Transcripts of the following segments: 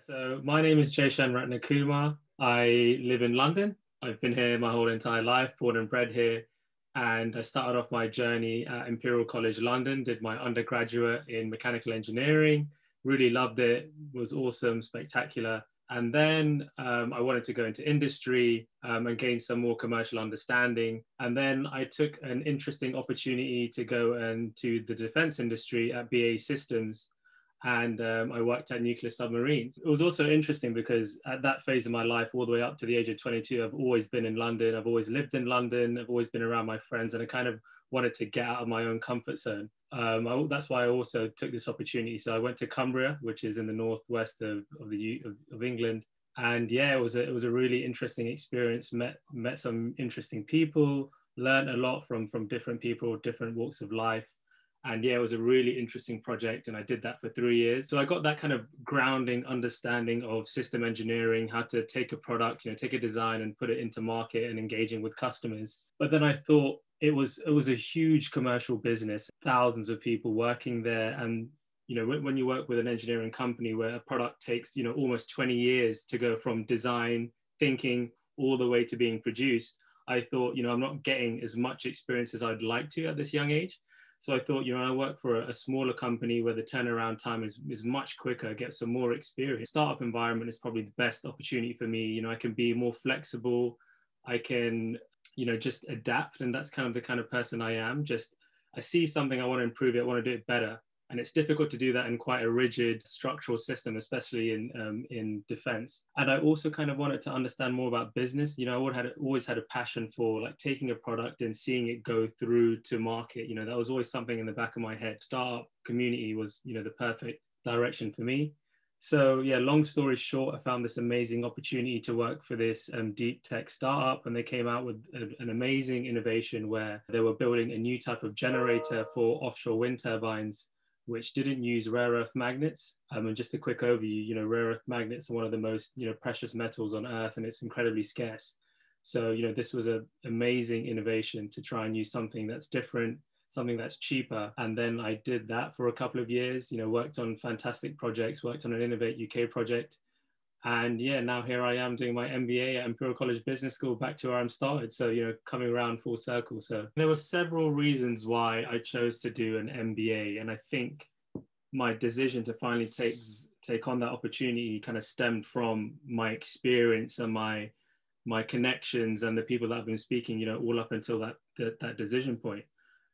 So my name is Jayshan Ratnakumar. I live in London. I've been here my whole entire life, born and bred here. And I started off my journey at Imperial College London, did my undergraduate in mechanical engineering, really loved it, was awesome, spectacular. And then I wanted to go into industry and gain some more commercial understanding. And then I took an interesting opportunity to go into the defense industry at BAE Systems, and I worked at nuclear submarines. It was also interesting because at that phase of my life, all the way up to the age of 22, I've always been in London. I've always lived in London. I've always been around my friends, and I kind of wanted to get out of my own comfort zone. That's why I also took this opportunity. So I went to Cumbria, which is in the northwest of England. And yeah, it was a really interesting experience. Met some interesting people, learned a lot from different people, different walks of life. And yeah, it was a really interesting project, and I did that for 3 years. So I got that kind of grounding understanding of system engineering, how to take a product, take a design and put it into market and engaging with customers. But then I thought it was a huge commercial business, thousands of people working there. And when you work with an engineering company where a product takes almost 20 years to go from design thinking all the way to being produced, I thought I'm not getting as much experience as I'd like to at this young age. So I thought, I work for a smaller company where the turnaround time is much quicker, get some more experience. Startup environment is probably the best opportunity for me. I can be more flexible. I can, just adapt. And that's kind of person I am. Just, I see something, I want to improve it, I want to do it better. And it's difficult to do that in quite a rigid structural system, especially in defense. And I also kind of wanted to understand more about business. I always had a passion for like taking a product and seeing it go through to market. That was always something in the back of my head. Startup community was, the perfect direction for me. So yeah, long story short, I found this amazing opportunity to work for this deep tech startup, and they came out with an amazing innovation where they were building a new type of generator for offshore wind turbines, which didn't use rare earth magnets. And just a quick overview, rare earth magnets are one of the most, precious metals on Earth, and it's incredibly scarce. So, this was an amazing innovation to try and use something that's different, something that's cheaper. And then I did that for a couple of years, worked on fantastic projects, worked on an Innovate UK project. And yeah, now here I am doing my MBA at Imperial College Business School, back to where I'm started. So, coming around full circle. So there were several reasons why I chose to do an MBA. And I think my decision to finally take on that opportunity kind of stemmed from my experience and my connections and the people that I've been speaking, all up until that decision point.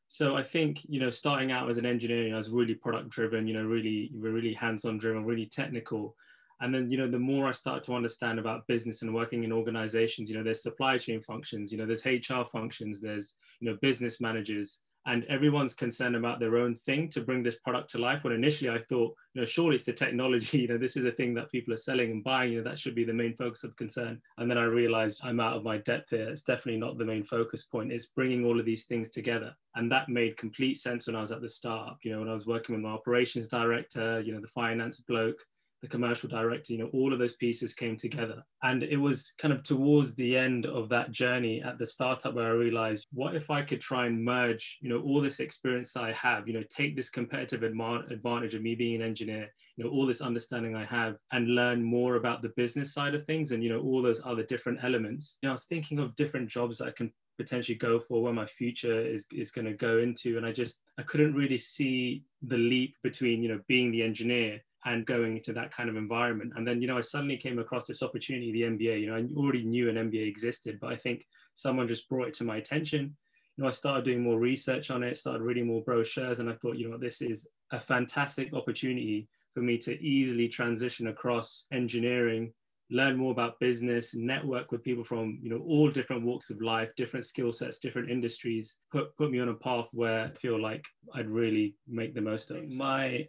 So I think, starting out as an engineer, I was really product driven, really hands-on driven, really technical. And then, the more I started to understand about business and working in organizations, there's supply chain functions, there's HR functions, there's, business managers, and everyone's concerned about their own thing to bring this product to life. When initially I thought, surely it's the technology, this is the thing that people are selling and buying, that should be the main focus of concern. And then I realized I'm out of my depth here. It's definitely not the main focus point. It's bringing all of these things together. And that made complete sense when I was at the startup, when I was working with my operations director, the finance bloke, the commercial director, all of those pieces came together. And it was kind of towards the end of that journey at the startup where I realized, what if I could try and merge, all this experience that I have, take this competitive advantage of me being an engineer, all this understanding I have, and learn more about the business side of things and, all those other different elements. I was thinking of different jobs that I can potentially go for, where my future is going to go into. And I couldn't really see the leap between, being the engineer and going into that kind of environment. And then, I suddenly came across this opportunity, the MBA. I already knew an MBA existed, but I think someone just brought it to my attention. I started doing more research on it, started reading more brochures, and I thought, this is a fantastic opportunity for me to easily transition across engineering, learn more about business, network with people from all different walks of life, different skill sets, different industries, put me on a path where I feel like I'd really make the most of. My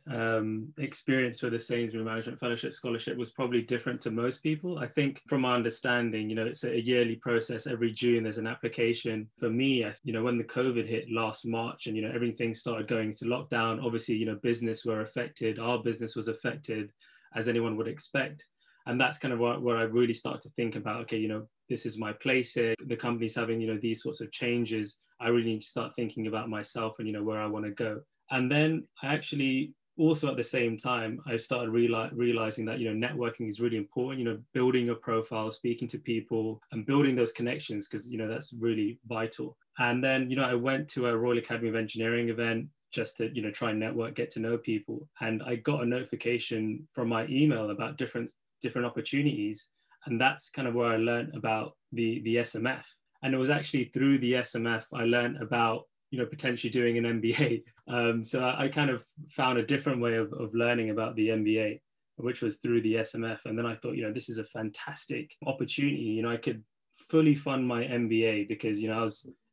experience with the Sainsbury Management Fellowship Scholarship was probably different to most people. I think from my understanding, it's a yearly process. Every June there's an application. For me, when the COVID hit last March and everything started going into lockdown, obviously business were affected. Our business was affected, as anyone would expect. And that's kind of where I really start to think about, okay, this is my place here. The company's having, these sorts of changes. I really need to start thinking about myself and, where I want to go. And then I actually also at the same time, I started realizing that, networking is really important, building your profile, speaking to people and building those connections, because, that's really vital. And then, I went to a Royal Academy of Engineering event just to, try and network, get to know people. And I got a notification from my email about different opportunities. And that's kind of where I learned about the SMF. And it was actually through the SMF I learned about, potentially doing an MBA. So I kind of found a different way of learning about the MBA, which was through the SMF. And then I thought, this is a fantastic opportunity. I could fully fund my MBA because,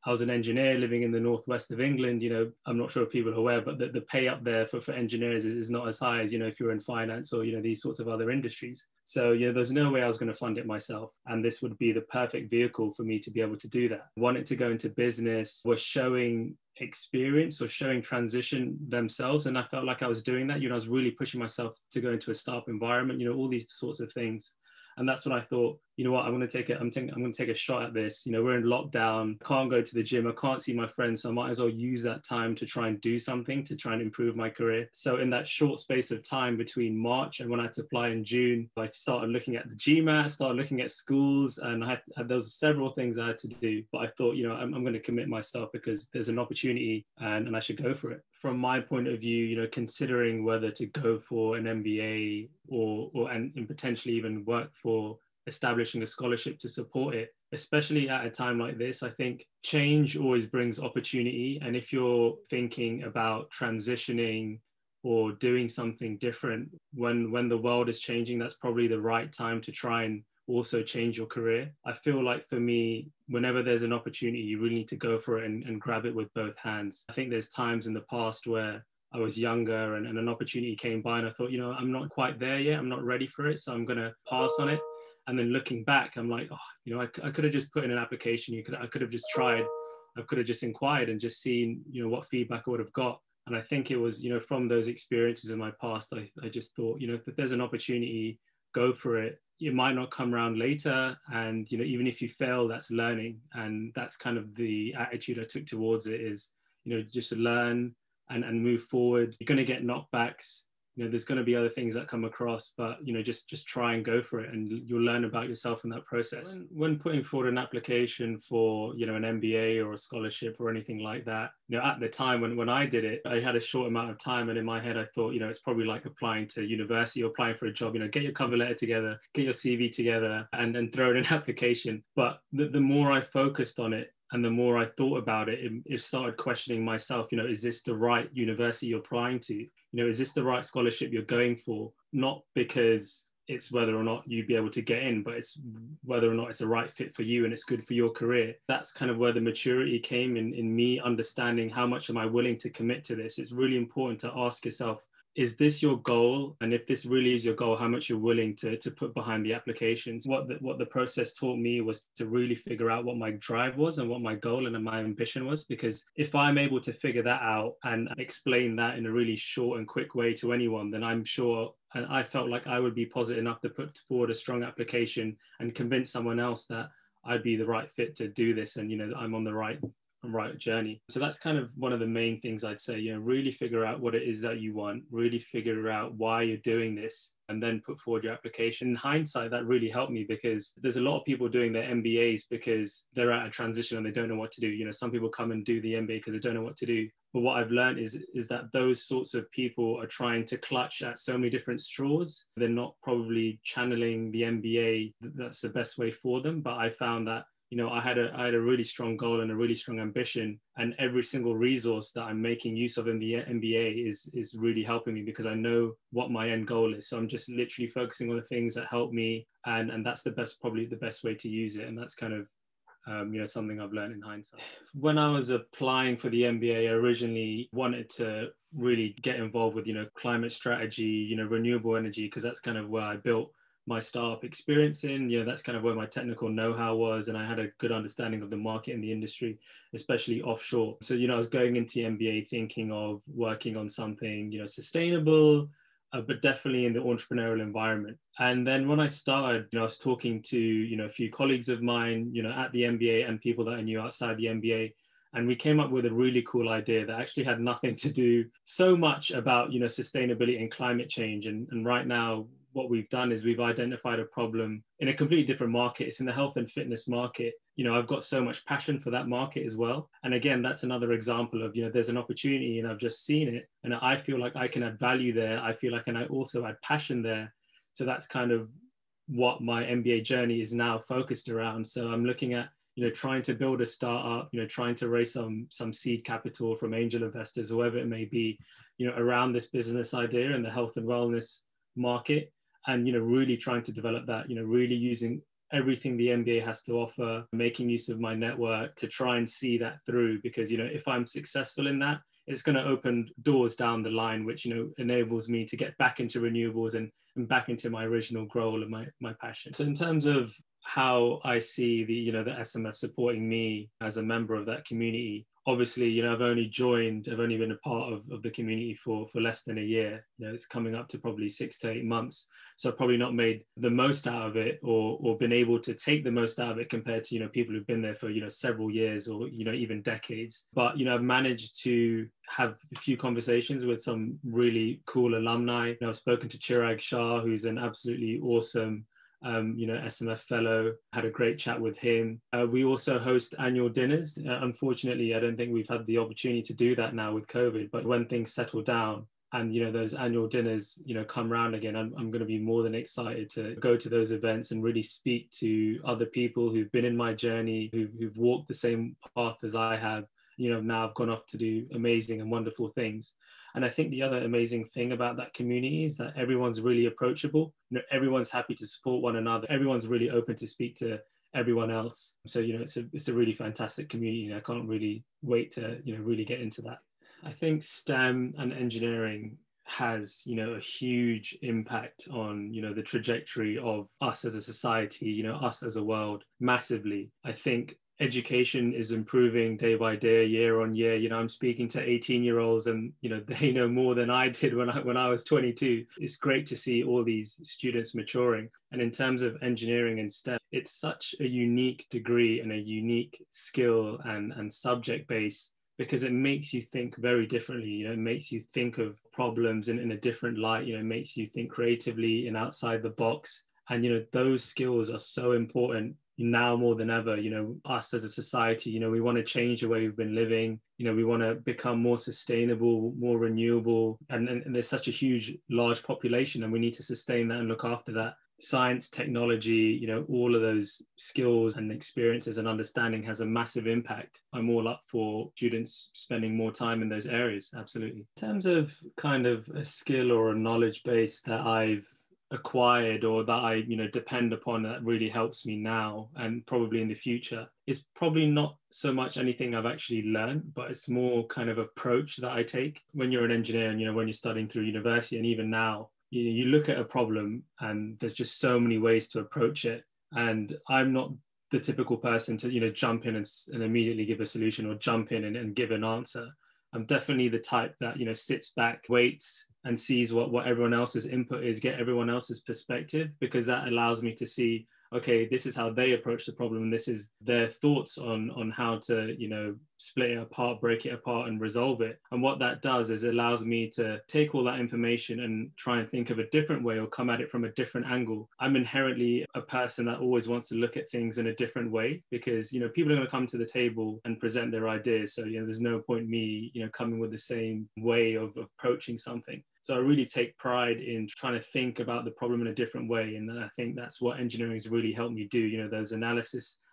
I was an engineer living in the northwest of England. I'm not sure if people are aware, but the pay up there for engineers is not as high as, if you're in finance or, these sorts of other industries. So, there's no way I was going to fund it myself. And this would be the perfect vehicle for me to be able to do that. Wanted to go into business, was showing experience or showing transition themselves. And I felt like I was doing that. I was really pushing myself to go into a startup environment, all these sorts of things. And that's when I thought, what, I'm going to take a shot at this. We're in lockdown, can't go to the gym, I can't see my friends. So I might as well use that time to try and do something to try and improve my career. So in that short space of time between March and when I had to apply in June, I started looking at the GMAT, started looking at schools, and there was several things I had to do. But I thought, I'm going to commit myself because there's an opportunity and I should go for it. From my point of view, considering whether to go for an MBA and potentially even work for establishing a scholarship to support it, especially at a time like this, I think change always brings opportunity. And if you're thinking about transitioning or doing something different when the world is changing, that's probably the right time to try and also change your career. I feel like for me, whenever there's an opportunity, you really need to go for it and grab it with both hands. I think there's times in the past where I was younger and an opportunity came by and I thought, I'm not quite there yet. I'm not ready for it. So I'm going to pass on it. And then looking back, I'm like, I could have just put in an application. I could have just tried. I could have just inquired and just seen, what feedback I would have got. And I think it was, from those experiences in my past, I just thought, if there's an opportunity, go for it. It might not come around later. And, even if you fail, that's learning. And that's kind of the attitude I took towards it is, just learn and move forward. You're going to get knockbacks. There's going to be other things that come across, but, just try and go for it and you'll learn about yourself in that process. When putting forward an application for, an MBA or a scholarship or anything like that, at the time when I did it, I had a short amount of time. And in my head, I thought, it's probably like applying to university or applying for a job, get your cover letter together, get your CV together and throw in an application. But the more I focused on it, and the more I thought about it, it started questioning myself, is this the right university you're applying to? Is this the right scholarship you're going for? Not because it's whether or not you'd be able to get in, but it's whether or not it's the right fit for you and it's good for your career. That's kind of where the maturity came in me understanding how much am I willing to commit to this. It's really important to ask yourself, is this your goal? And if this really is your goal, how much you're willing to put behind the applications. What the process taught me was to really figure out what my drive was and what my goal and my ambition was. Because if I'm able to figure that out and explain that in a really short and quick way to anyone, then I'm sure, and I felt like I would be positive enough to put forward a strong application and convince someone else that I'd be the right fit to do this. And, I'm on the right journey. So that's kind of one of the main things I'd say, really figure out what it is that you want, really figure out why you're doing this, and then put forward your application. In hindsight, that really helped me because there's a lot of people doing their MBAs because they're at a transition and they don't know what to do. Some people come and do the MBA because they don't know what to do. But what I've learned is that those sorts of people are trying to clutch at so many different straws. They're not probably channeling the MBA that's the best way for them. But I found that I had a really strong goal and a really strong ambition, and every single resource that I'm making use of in the MBA is really helping me because I know what my end goal is. So I'm just literally focusing on the things that help me, and that's probably the best way to use it. And that's kind of something I've learned in hindsight. When I was applying for the MBA, I originally wanted to really get involved with climate strategy, renewable energy, because that's kind of where I built my startup experience in. That's kind of where my technical know-how was, and I had a good understanding of the market and the industry, especially offshore. So I was going into the MBA thinking of working on something sustainable, but definitely in the entrepreneurial environment. And then when I started, I was talking to a few colleagues of mine at the MBA and people that I knew outside the MBA, And we came up with a really cool idea that actually had nothing to do so much about, sustainability and climate change. And right now, what we've done is we've identified a problem in a completely different market. It's in the health and fitness market. I've got so much passion for that market as well. And again, that's another example of, there's an opportunity and I've just seen it and I feel like I can add value there. I feel like, and I also add passion there. So that's kind of what my MBA journey is now focused around. So I'm looking at, trying to build a startup, trying to raise some seed capital from angel investors, whoever it may be, around this business idea and the health and wellness market. And, really trying to develop that, really using everything the MBA has to offer, making use of my network to try and see that through. Because, if I'm successful in that, it's going to open doors down the line, which, enables me to get back into renewables and back into my original goal and my passion. So in terms of how I see the SMF supporting me as a member of that community, obviously, I've only been a part of the community for less than a year. It's coming up to probably 6 to 8 months. So I've probably not made the most out of it or been able to take the most out of it compared to, people who've been there for, several years or, even decades. But, I've managed to have a few conversations with some really cool alumni. I've spoken to Chirag Shah, who's an absolutely awesome SMF fellow, had a great chat with him. We also host annual dinners. Unfortunately, I don't think we've had the opportunity to do that now with COVID, but when things settle down and, those annual dinners, come around again, I'm going to be more than excited to go to those events and really speak to other people who've been in my journey, who've walked the same path as I have. Now I've gone off to do amazing and wonderful things. And I think the other amazing thing about that community is that everyone's really approachable. Everyone's happy to support one another. Everyone's really open to speak to everyone else. So, it's a really fantastic community. And I can't really wait to, really get into that. I think STEM and engineering has, a huge impact on, the trajectory of us as a society, us as a world, massively. I think education is improving day by day, year on year. I'm speaking to 18-year-olds and, they know more than I did when I was 22. It's great to see all these students maturing. And in terms of engineering and STEM, it's such a unique degree and a unique skill and subject base, because it makes you think very differently. It makes you think of problems in a different light. It makes you think creatively and outside the box. And, those skills are so important now more than ever. Us as a society, we want to change the way we've been living. We want to become more sustainable, more renewable. And there's such a huge, large population, and we need to sustain that and look after that. Science, technology, all of those skills and experiences and understanding has a massive impact. I'm all up for students spending more time in those areas, absolutely. In terms of kind of a skill or a knowledge base that I've acquired or that I depend upon that really helps me now and probably in the future, it's probably not so much anything I've actually learned, but it's more kind of approach that I take. When you're an engineer and when you're studying through university and even now, you look at a problem and there's just so many ways to approach it. And I'm not the typical person to jump in and immediately give a solution or jump in and give an answer. I'm definitely the type that sits back, waits, and sees what everyone else's input is, get everyone else's perspective, because that allows me to see, okay, this is how they approach the problem, and this is their thoughts on how to split it apart, break it apart, and resolve it. And what that does is it allows me to take all that information and try and think of a different way or come at it from a different angle. I'm inherently a person that always wants to look at things in a different way, because people are going to come to the table and present their ideas. So there's no point me coming with the same way of approaching something. So I really take pride in trying to think about the problem in a different way. And I think that's what engineering has really helped me do. Those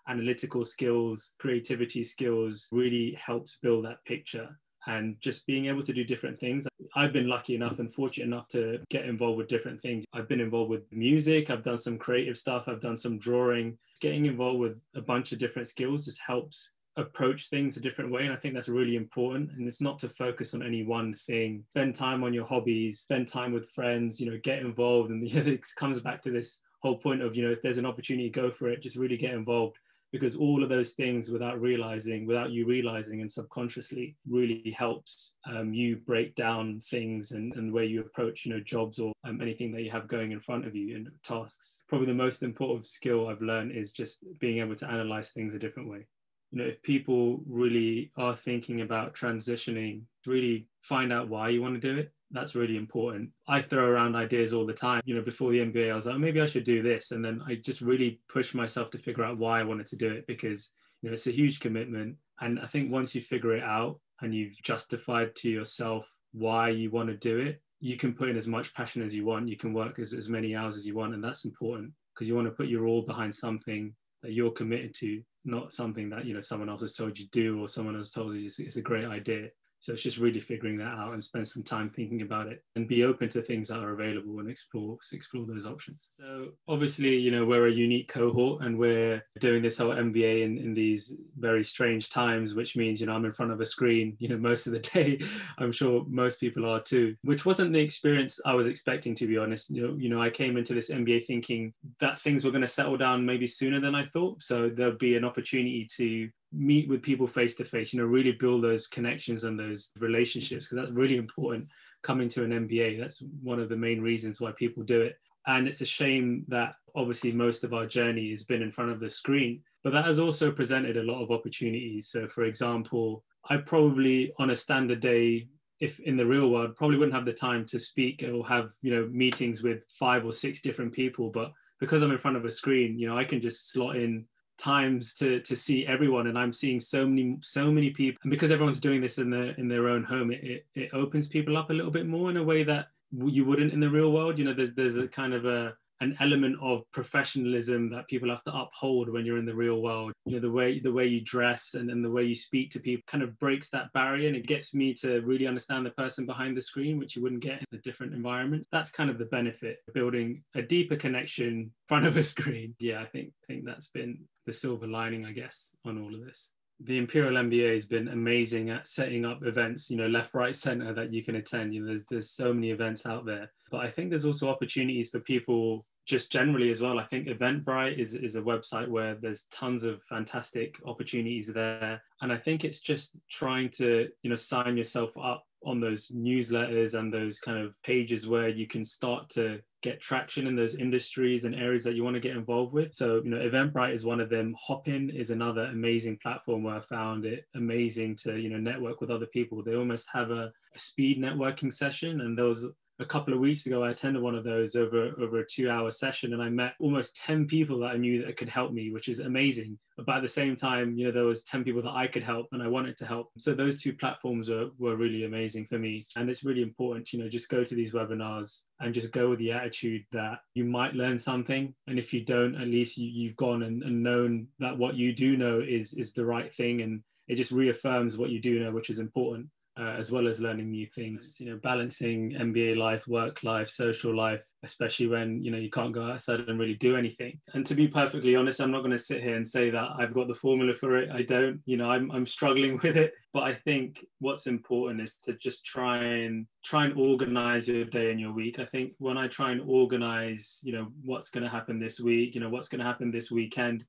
analytical skills, creativity skills really helps build that picture. And just being able to do different things. I've been lucky enough and fortunate enough to get involved with different things. I've been involved with music. I've done some creative stuff. I've done some drawing. Getting involved with a bunch of different skills just helps approach things a different way. And I think that's really important. And it's not to focus on any one thing. Spend time on your hobbies, spend time with friends, get involved. And it comes back to this whole point of, if there's an opportunity, go for it, just really get involved. Because all of those things without you realizing and subconsciously really helps you break down things and the way you approach, jobs or anything that you have going in front of you and tasks. Probably the most important skill I've learned is just being able to analyze things a different way. if people really are thinking about transitioning, really find out why you want to do it. That's really important. I throw around ideas all the time. Before the MBA, I was like, oh, maybe I should do this. And then I just really pushed myself to figure out why I wanted to do it, because, it's a huge commitment. And I think once you figure it out and you've justified to yourself why you want to do it, you can put in as much passion as you want. You can work as many hours as you want. And that's important, because you want to put your all behind something that you're committed to, not something that, someone else has told you to do, or someone else told you it's a great idea. So it's just really figuring that out and spend some time thinking about it and be open to things that are available and explore those options. So obviously, we're a unique cohort and we're doing this whole MBA in these very strange times, which means, I'm in front of a screen, most of the day. I'm sure most people are too, which wasn't the experience I was expecting, to be honest. I came into this MBA thinking that things were going to settle down maybe sooner than I thought. So there'll be an opportunity to meet with people face to face, really build those connections and those relationships, because that's really important coming to an MBA. That's one of the main reasons why people do it. And it's a shame that obviously most of our journey has been in front of the screen, but that has also presented a lot of opportunities. So for example, I probably on a standard day, if in the real world, probably wouldn't have the time to speak or have, meetings with 5 or 6 different people. But because I'm in front of a screen, I can just slot in times to see everyone, and I'm seeing so many people. And because everyone's doing this in their own home, it opens people up a little bit more in a way that you wouldn't in the real world. There's a kind of an element of professionalism that people have to uphold when you're in the real world. The way you dress and the way you speak to people kind of breaks that barrier, and it gets me to really understand the person behind the screen, which you wouldn't get in a different environment. That's kind of the benefit, building a deeper connection in front of a screen. Yeah, I think that's been the silver lining, I guess, on all of this. The Imperial MBA has been amazing at setting up events, left, right, center that you can attend. There's so many events out there, but I think there's also opportunities for people just generally as well. I think Eventbrite is a website where there's tons of fantastic opportunities there. And I think it's just trying to, sign yourself up on those newsletters and those kind of pages where you can start to get traction in those industries and areas that you want to get involved with. So, Eventbrite is one of them. Hopin is another amazing platform where I found it amazing to, network with other people. They almost have a speed networking session, and there was a couple of weeks ago, I attended one of those over a 2-hour session, and I met almost 10 people that I knew that could help me, which is amazing. But at the same time, there was 10 people that I could help and I wanted to help. So those 2 platforms were really amazing for me. And it's really important, just go to these webinars and just go with the attitude that you might learn something. And if you don't, at least you've gone and known that what you do know is the right thing. And it just reaffirms what you do know, which is important. As well as learning new things, balancing MBA life, work life, social life, especially when, you can't go outside and really do anything. And to be perfectly honest, I'm not going to sit here and say that I've got the formula for it. I don't, I'm struggling with it. But I think what's important is to just try and organize your day and your week. I think when I try and organize, what's going to happen this week, what's going to happen this weekend,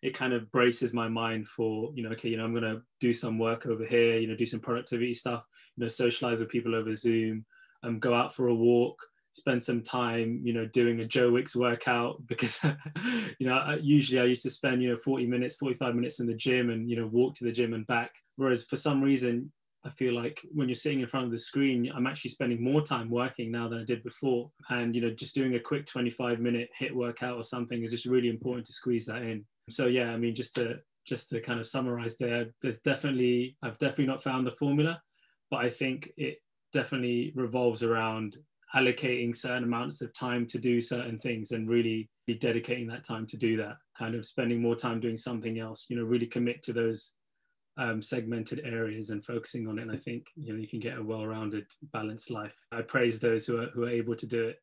it kind of braces my mind for, okay, I'm going to do some work over here, do some productivity stuff, socialize with people over Zoom, go out for a walk, spend some time, doing a Joe Wicks workout, because, usually I used to spend, 40 minutes, 45 minutes in the gym and, walk to the gym and back. Whereas for some reason, I feel like when you're sitting in front of the screen, I'm actually spending more time working now than I did before. And, just doing a quick 25-minute HIIT workout or something is just really important to squeeze that in. So yeah, I mean, just to kind of summarize there, I've definitely not found the formula, but I think it definitely revolves around allocating certain amounts of time to do certain things and really dedicating that time to do that, kind of spending more time doing something else, really commit to those segmented areas and focusing on it. And I think, you can get a well-rounded, balanced life. I praise those who are able to do it.